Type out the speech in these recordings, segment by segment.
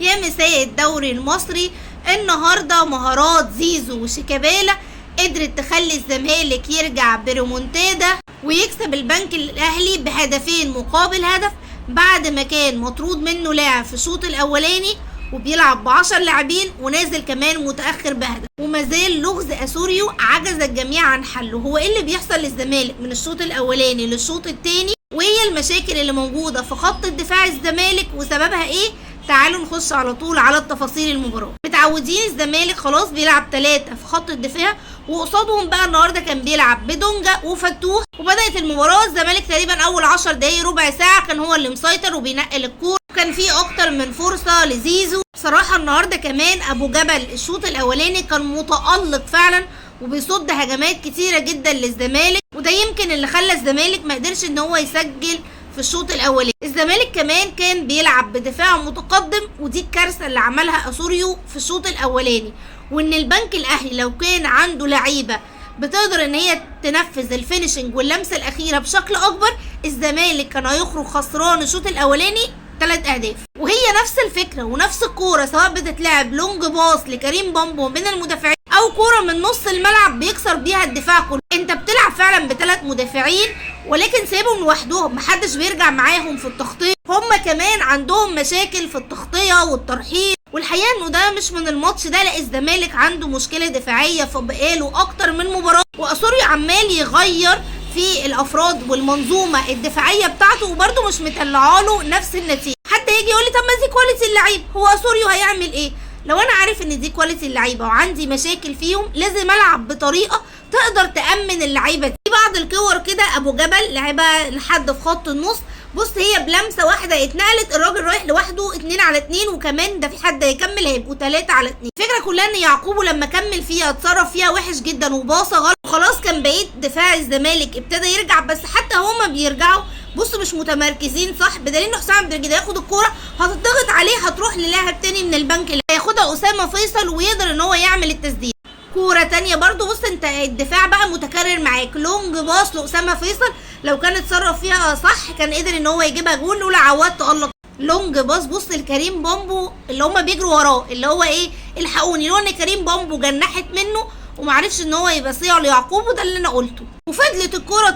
يا مساء الدوري المصري. النهارده مهارات زيزو وشيكابالا قدرت تخلي الزمالك يرجع بريمونتادا ويكسب البنك الاهلي بهدفين مقابل هدف، بعد ما كان مطرود منه لاعب في الشوط الاولاني وبيلعب ب10 لاعبين ونازل كمان متاخر بهدف، ومازال لغز اسوريو عجز الجميع عن حله. هو ايه اللي بيحصل للزمالك من الشوط الاولاني للشوط الثاني، وايه المشاكل اللي موجوده في خط الدفاع الزمالك وسببها ايه؟ تعالوا نخش على طول على التفاصيل المباراه. متعودين الزمالك خلاص بيلعب 3 في خط الدفاع، وقصادهم بقى النهارده كان بيلعب بدونجا وفتوح. وبدات المباراه الزمالك تقريبا اول 10 دقايق ربع ساعه كان هو اللي مسيطر وبينقل الكوره، وكان في اكتر من فرصه لزيزو. بصراحه النهارده كمان ابو جبل الشوط الاولاني كان متالق فعلا وبيصد هجمات كتيره جدا للزمالك، وده يمكن اللي خلى الزمالك ما قدرش ان هو يسجل في الشوط الاولاني. الزمالك كمان كان بيلعب بدفاع متقدم، ودي الكارثه اللي عملها اسوريو في الشوط الاولاني. وان البنك الاهلي لو كان عنده لعيبه بتقدر ان هي تنفذ الفينيشنج واللمسه الاخيره بشكل اكبر، الزمالك كان هيخرج خسران الشوط الاولاني 3 اهداف. وهي نفس الفكره ونفس الكوره، سواء بتتلعب لونج باص لكريم بامبو من المدافعين او كوره من نص الملعب بيكسر بيها الدفاع كله. انت بتلعب فعلا ب3 مدافعين ولكن سايبهم لوحدهم، محدش بيرجع معاهم في التغطيه. هم كمان عندهم مشاكل في التغطيه والترحيل، والحقيقه انه ده مش من الماتش ده، لا الزمالك عنده مشكله دفاعيه في بقاله اكتر من مباراه، واسوريو عمال يغير في الافراد والمنظومه الدفاعيه بتاعته وبرده مش مطلعه له نفس النتيجه. حتى يجي يقول لي طب ما دي كواليتي اللعيب، هو اسوريو هيعمل ايه؟ لو انا عارف ان دي كواليتي اللعيبه وعندي مشاكل فيهم لازم العب بطريقه تقدر تامن اللعيبه دي. بعض الكور كده ابو جبل لعبها لحد في خط النص، بص هي بلمسه واحده اتنقلت، الراجل رايح لوحده 2 على 2، وكمان ده في حد هيكمل هيبقوا 3 على 2. الفكره كلها ان يعقوب لما كمل فيها اتصرف فيها وحش جدا وباصه غلط، وخلاص كان بعيد دفاع الزمالك ابتدى يرجع، بس حتى هما بيرجعوا بص مش متمركزين صح، بدليل ان حسام عبد المجيد هياخد الكوره هتضغط عليه هتروح للاعب تاني من البنك اللي هياخدها اسامه فيصل ويقدر ان هو يعمل التسديد. كوره تانية برضو بص انت الدفاع بقى متكرر معاك، لونج باص لاسامه فيصل لو كان اتصرف فيها صح كان قدر ان هو يجيبها جول، لولا عواد تالق. لونج باص بص لكريم بامبو اللي هما بيجروا وراه اللي هو ايه الحقوني، لو ان كريم بامبو جنحت منه ومعرفش ان هو يبصيها ليعقوب، وده اللي انا قلته. وفضلت الكوره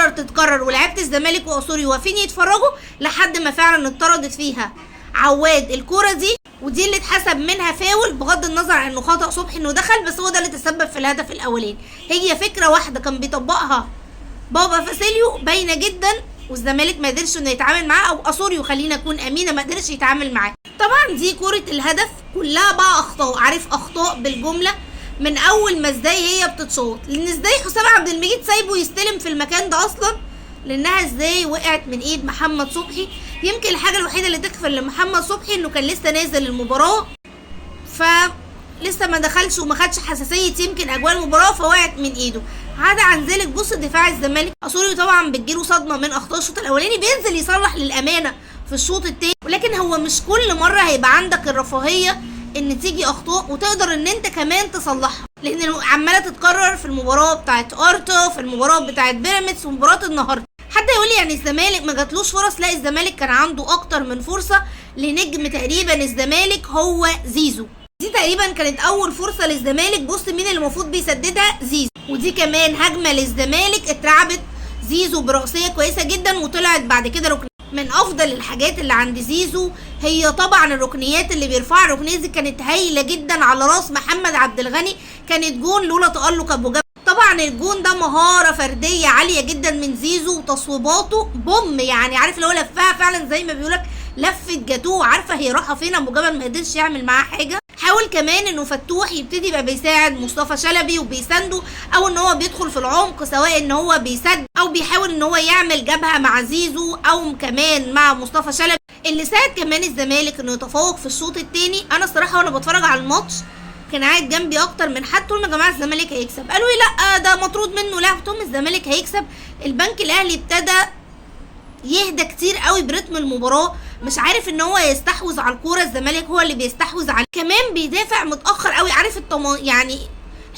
تتكرر ولعيبه الزمالك واسوريو واقفين يتفرجوا لحد ما فعلا اتطردت فيها عواد الكوره دي، ودي اللي اتحسب منها فاول بغض النظر عن انه خطأ صبحي انه دخل، بس هو ده اللي تسبب في الهدف الاولاني. هي فكره واحده كان بيطبقها بابا فاسيليو باينه جدا، والزمالك ما قدرش انه يتعامل معاه، او اسوريو خلينا نكون امينه ما قدرش يتعامل معاه. طبعا دي كوره الهدف كلها بقى اخطاء، عارف اخطاء بالجمله من اول ما ازاي هي بتتشوط، لان ازاي حسام عبد المجيد سايبه يستلم في المكان ده اصلا، لانها ازاي وقعت من ايد محمد صبحي. يمكن الحاجه الوحيده اللي تكفر لمحمد صبحي انه كان لسه نازل المباراه، فلسه ما دخلش وما خدش حساسيه يمكن اجواء المباراه فوقعت من ايده. عدا عن ذلك بص دفاع الزمالك اسوريو طبعا بتجيله صدمه من اخطاء الشوط الاولاني، بينزل يصلح للامانه في الشوط الثاني، ولكن هو مش كل مره هيبقى عندك الرفاهيه ان تيجي اخطاء وتقدر ان انت كمان تصلحها، لان عماله تتكرر في المباراه بتاعت ارتا، في المباراه بتاعت بيراميدز، ومباراه النهارده. حد يقول لي يعني الزمالك ما جاتلوش فرص، لا الزمالك كان عنده اكتر من فرصه لنجم تقريبا الزمالك هو زيزو. دي تقريبا كانت اول فرصه للزمالك، بص مين اللي المفروض بيسددها؟ زيزو. ودي كمان هجمه للزمالك اتلعبت زيزو براسيه كويسه جدا وطلعت بعد كده ركنيه. من افضل الحاجات اللي عند زيزو هي طبعا الركنيات اللي بيرفعها، الركنيه دي كانت هايله جدا على راس محمد عبد الغني، كانت جون لولا تالق ابو جبل. طبعا الجون ده مهاره فرديه عاليه جدا من زيزو، وتصويباته بوم، يعني عارف اللي هو لفها فعلا زي ما بيقولك لفه جاتوه، عارفه هي رايحه فين، ابو جبل ما قدرش يعمل معاه حاجه. حاول كمان انه فتوح يبتدي يبقى بيساعد مصطفى شلبي وبيسنده، او ان هو بيدخل في العمق سواء ان هو بيسد او بيحاول ان هو يعمل جبهه مع زيزو او كمان مع مصطفى شلبي، اللي ساعد كمان الزمالك انه يتفوق في الشوط الثاني. انا الصراحه وانا بتفرج على الماتش كان قاعد جنبي اكتر من حد طول ما يا جماعه الزمالك هيكسب، قالوا لي لا ده مطرود منه، لا قلت لهم الزمالك هيكسب. البنك الاهلي ابتدى يهدى كتير قوي برتم المباراه، مش عارف ان هو يستحوذ على الكوره، الزمالك هو اللي بيستحوذ عليه، كمان بيدافع متاخر قوي، عارف يعني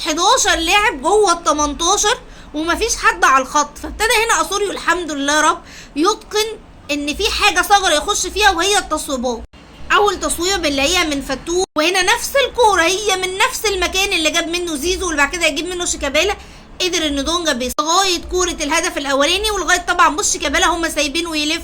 11 لاعب جوه ال 18 ومفيش حد على الخط. فابتدى هنا اسوريو الحمد لله رب يتقن ان في حاجه صغيره يخش فيها وهي التصويبات. اول تصويبه بنلاقيها من فتوح، وهنا نفس الكوره هي من نفس المكان اللي جاب منه زيزو واللي بعد كده هيجيب منه شيكابالا. قدر ان دونجا لغايه كوره الهدف الاولاني، ولغايه طبعا بص شيكابالا هم سايبينه يلف.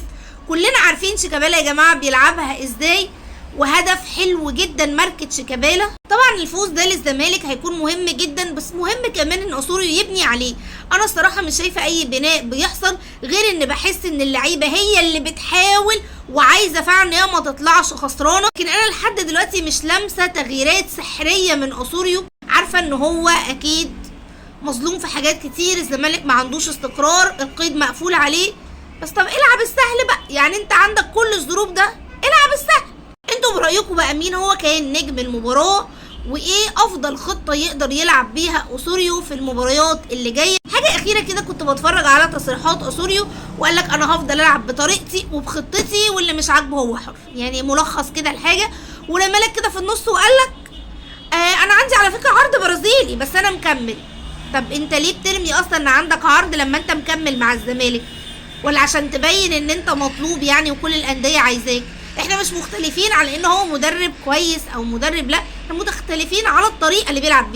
كلنا عارفين شيكابالا يا جماعه بيلعبها ازاي، وهدف حلو جدا ماركة شيكابالا. طبعا الفوز ده للزمالك هيكون مهم جدا، بس مهم كمان ان اسوريو يبني عليه. انا الصراحه مش شايفه اي بناء بيحصل، غير ان بحس ان اللعيبه هي اللي بتحاول وعايزه فعلا ان هي ما تطلعش خسرانه. لكن انا لحد دلوقتي مش لامسه تغييرات سحريه من اسوريو. عارفه ان هو اكيد مظلوم في حاجات كتير، الزمالك ما عندوش استقرار، القيد مقفول عليه. بس طب العب السهل بقى، يعني انت عندك كل الظروف ده، العب السهل. انتوا برأيكم بقى مين هو كان نجم المباراة، وايه افضل خطة يقدر يلعب بيها اسوريو في المباريات اللي جاية؟ حاجة اخيرة كده، كنت بتفرج على تصريحات اسوريو وقال لك انا هفضل العب بطريقتي وبخطتي، واللي مش عاجبه هو حر. يعني ملخص كده الحاجة، ولما لك كده في النص وقال لك انا عندي على فكرة عرض برازيلي بس انا مكمل. طب انت ليه بترمي اصلا ان عندك عرض لما انت مكمل مع الزمالك؟ ولا عشان تبين ان انت مطلوب يعني وكل الاندية عايزاك؟ احنا مش مختلفين على ان هو مدرب كويس او مدرب لا، احنا مختلفين على الطريقة اللي بيلعب بيها.